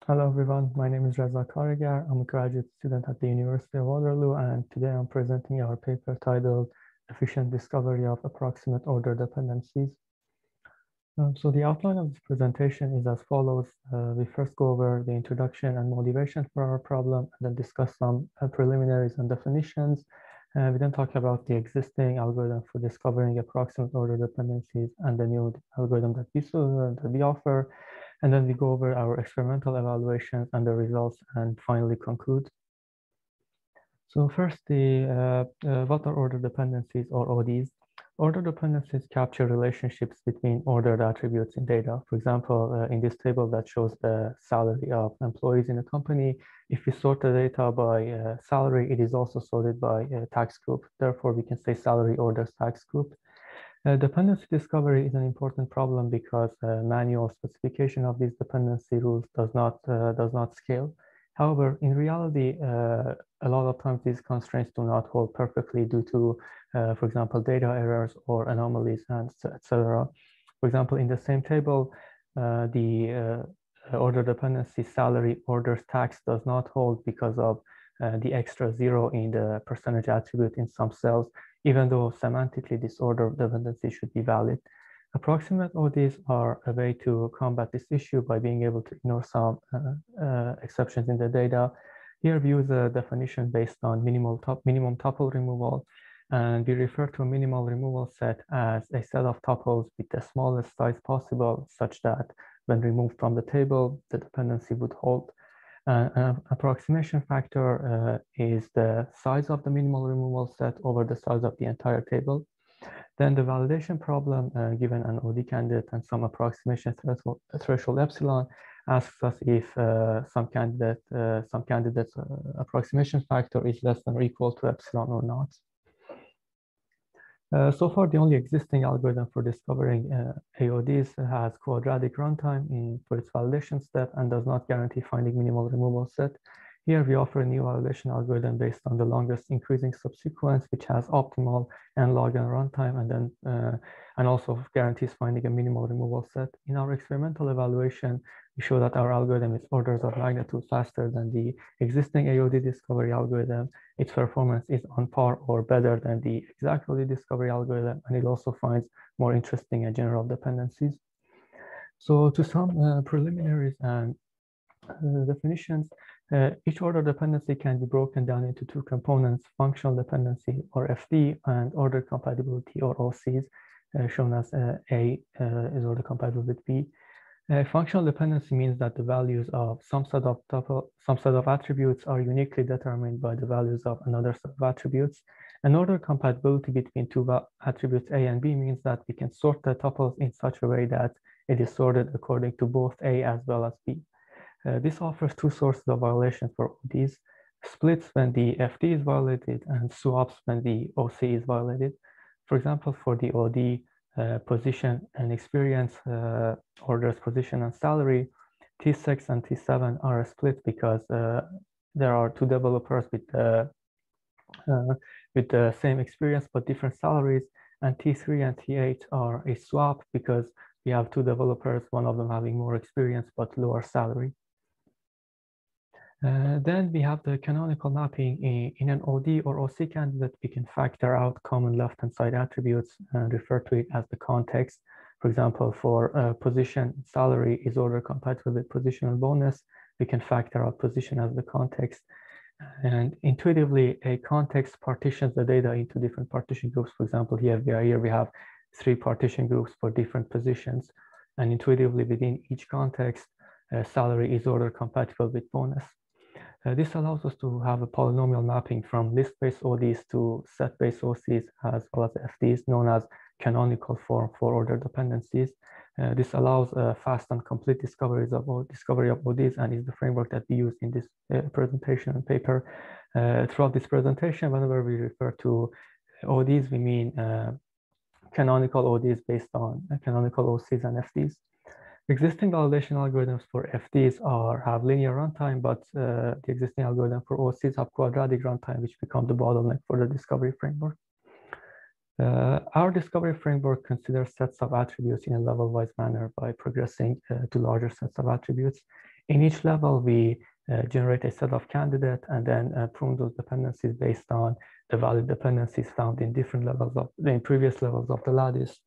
Hello everyone, my name is Reza Karigar. I'm a graduate student at the University of Waterloo, and today I'm presenting our paper titled Efficient Discovery of Approximate Order Dependencies. So the outline of this presentation is as follows. We first go over the introduction and motivation for our problem, and then discuss some preliminaries and definitions. We then talk about the existing algorithm for discovering approximate order dependencies and the new algorithm that we offer. And then we go over our experimental evaluations and the results, and finally conclude. So first, what are order dependencies, or ODs? Order dependencies capture relationships between ordered attributes in data. For example, in this table that shows the salary of employees in a company, if we sort the data by salary, it is also sorted by tax group. Therefore, we can say salary orders tax group. Dependency discovery is an important problem because manual specification of these dependency rules does not scale. However, in reality, a lot of times these constraints do not hold perfectly due to, for example, data errors or anomalies, and etc. For example, in the same table, the order dependency salary orders tax does not hold because of the extra zero in the percentage attribute in some cells, even though semantically this order dependency should be valid. Approximate ODs are a way to combat this issue by being able to ignore some exceptions in the data. Here we use a definition based on minimum tuple removal, and we refer to a minimal removal set as a set of tuples with the smallest size possible, such that when removed from the table, the dependency would hold. An approximation factor is the size of the minimal removal set over the size of the entire table. Then the validation problem, given an OD candidate and some approximation threshold epsilon, asks us if some candidate's approximation factor is less than or equal to epsilon or not. So far, the only existing algorithm for discovering AODs has quadratic runtime for its validation step and does not guarantee finding minimal removal set. Here, we offer a new validation algorithm based on the longest increasing subsequence, which has optimal and log n runtime, and also guarantees finding a minimal removal set. In our experimental evaluation, we show that our algorithm is orders of magnitude faster than the existing AOD discovery algorithm. Its performance is on par or better than the exact OD discovery algorithm, and it also finds more interesting and general dependencies. So to some preliminaries and definitions, each order dependency can be broken down into two components: functional dependency, or FD, and order compatibility, or OCs, shown as A is order compatible with B. Functional dependency means that the values of some set of attributes are uniquely determined by the values of another set of attributes. And order compatibility between two attributes A and B means that we can sort the tuples in such a way that it is sorted according to both A as well as B. This offers two sources of violation for ODs: splits when the FD is violated and swaps when the OC is violated. For example, for the OD, position and experience orders position and salary, T6 and T7 are a split because there are two developers with the same experience but different salaries, and T3 and T8 are a swap because we have two developers, one of them having more experience but lower salary. Then we have the canonical mapping. In an OD or OC candidate, we can factor out common left-hand side attributes and refer to it as the context. For example, for position, salary is order compatible with position and bonus. We can factor out position as the context. And intuitively, a context partitions the data into different partition groups. For example, here we have 3 partition groups for different positions. And intuitively, within each context, salary is order compatible with bonus. This allows us to have a polynomial mapping from list-based ODs to set-based OCs as well as FDs, known as canonical form for order dependencies. This allows fast and complete discovery of ODs, and is the framework that we use in this presentation and paper. Throughout this presentation, whenever we refer to ODs, we mean canonical ODs based on canonical OCs and FDs. Existing validation algorithms for FDs have linear runtime, but the existing algorithm for OCs have quadratic runtime, which become the bottleneck for the discovery framework. Our discovery framework considers sets of attributes in a level-wise manner by progressing to larger sets of attributes. In each level, we generate a set of candidates and then prune those dependencies based on the valid dependencies found in different levels of the previous levels of the lattice.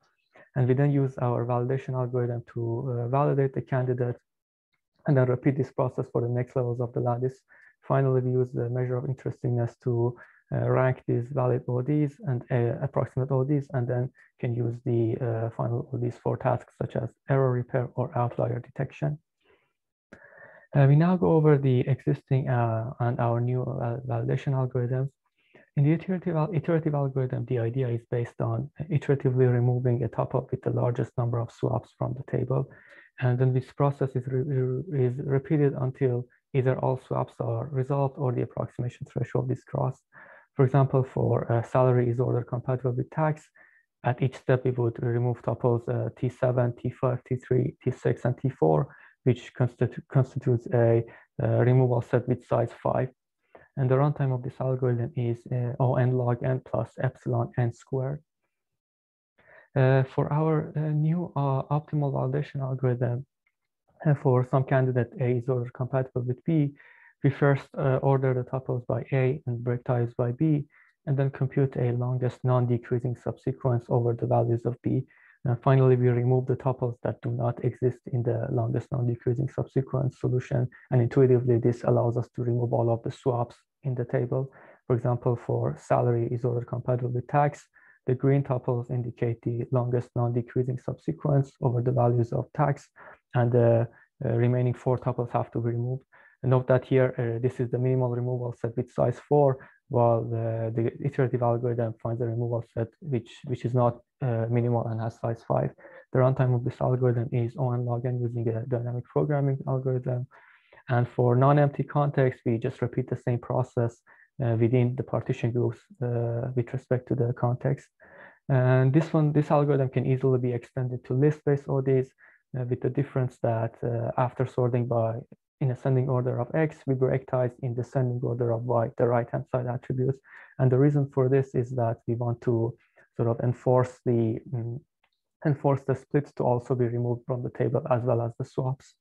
And we then use our validation algorithm to validate the candidate and then repeat this process for the next levels of the lattice. Finally, we use the measure of interestingness to rank these valid ODs and approximate ODs, and then can use the final ODs for tasks such as error repair or outlier detection. We now go over the existing and our new validation algorithms. In the iterative algorithm, the idea is based on iteratively removing a tuple with the largest number of swaps from the table. And then this process is repeated until either all swaps are resolved or the approximation threshold is crossed. For example, for salary is order compatible with tax, at each step we would remove tuples T7, T5, T3, T6, and T4, which constitutes a removal set with size 5. And the runtime of this algorithm is O(n) log n plus epsilon n squared. For our new optimal validation algorithm, for some candidate A is order compatible with B, we first order the tuples by A and break ties by B, and then compute a longest non-decreasing subsequence over the values of B. And finally, we remove the tuples that do not exist in the longest non-decreasing subsequence solution. And intuitively, this allows us to remove all of the swaps in the table. For example, for salary is order compatible with tax, the green tuples indicate the longest non-decreasing subsequence over the values of tax, and the remaining 4 tuples have to be removed. And note that here, this is the minimal removal set with size 4, while the iterative algorithm finds a removal set which is not minimal and has size 5. The runtime of this algorithm is O(n) log n using a dynamic programming algorithm. And for non-empty context, we just repeat the same process within the partition groups with respect to the context. And this algorithm can easily be extended to list-based ODs with the difference that after sorting by in ascending order of X, we break ties in descending order of Y, the right-hand side attributes. And the reason for this is that we want to sort of enforce the splits to also be removed from the table as well as the swaps.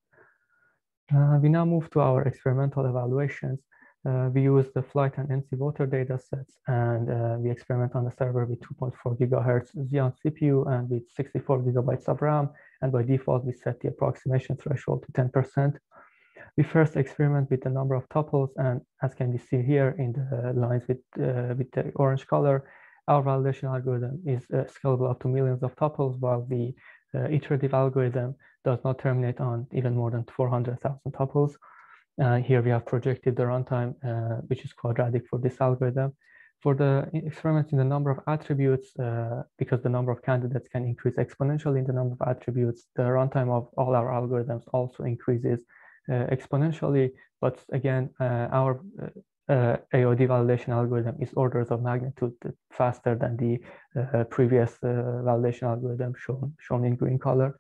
We now move to our experimental evaluations. We use the flight and NC voter data sets, and we experiment on the server with 2.4 gigahertz Xeon CPU and with 64 gigabytes of RAM. And by default, we set the approximation threshold to 10%. We first experiment with the number of tuples, and as can be seen here in the lines with the orange color, our validation algorithm is scalable up to millions of tuples, while the iterative algorithm does not terminate on even more than 400,000 tuples. Here we have projected the runtime, which is quadratic for this algorithm. For the experiments in the number of attributes, because the number of candidates can increase exponentially in the number of attributes, the runtime of all our algorithms also increases exponentially. But again, our AOD validation algorithm is orders of magnitude faster than the previous validation algorithm shown in green color.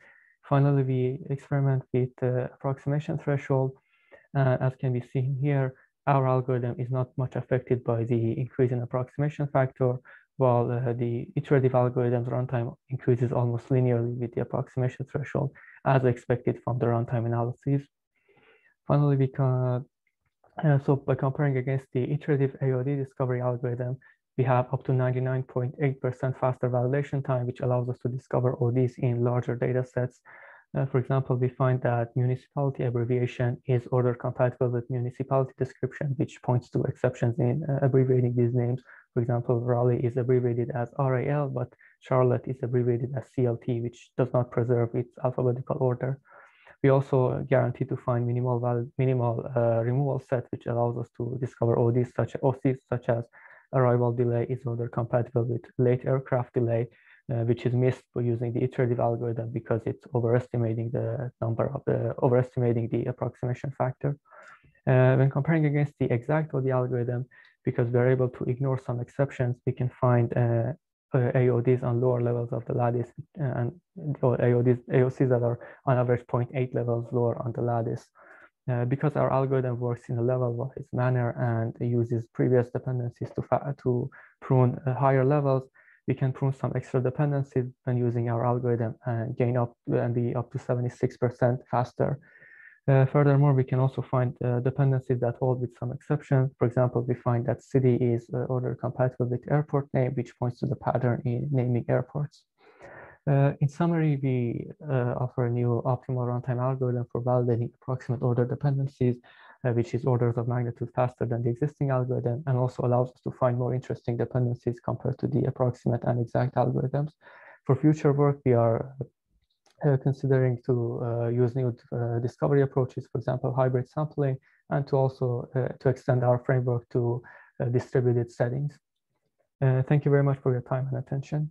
Finally, we experiment with approximation threshold. As can be seen here, our algorithm is not much affected by the increase in approximation factor, while the iterative algorithm's runtime increases almost linearly with the approximation threshold, as expected from the runtime analyses. Finally, so by comparing against the iterative AOD discovery algorithm, we have up to 99.8% faster validation time, which allows us to discover ODs in larger data sets. For example, we find that municipality abbreviation is order compatible with municipality description, which points to exceptions in abbreviating these names. For example, Raleigh is abbreviated as RAL, but Charlotte is abbreviated as CLT, which does not preserve its alphabetical order. We also guarantee to find minimal removal set, which allows us to discover ODs such as arrival delay is order compatible with late aircraft delay, which is missed by using the iterative algorithm because it's overestimating the approximation factor. When comparing against the exact OD algorithm, because we're able to ignore some exceptions, we can find AODs on lower levels of the lattice and AOCs that are on average 0.8 levels lower on the lattice. Because our algorithm works in a level-wise manner and uses previous dependencies to prune higher levels, we can prune some extra dependencies when using our algorithm and gain up and be up to 76% faster. Furthermore, we can also find dependencies that hold with some exceptions. For example, we find that city is order compatible with airport name, which points to the pattern in naming airports. In summary, we offer a new optimal runtime algorithm for validating approximate order dependencies, which is orders of magnitude faster than the existing algorithm, and also allows us to find more interesting dependencies compared to the approximate and exact algorithms. For future work, we are considering to use new discovery approaches, for example, hybrid sampling, and to also to extend our framework to distributed settings. Thank you very much for your time and attention.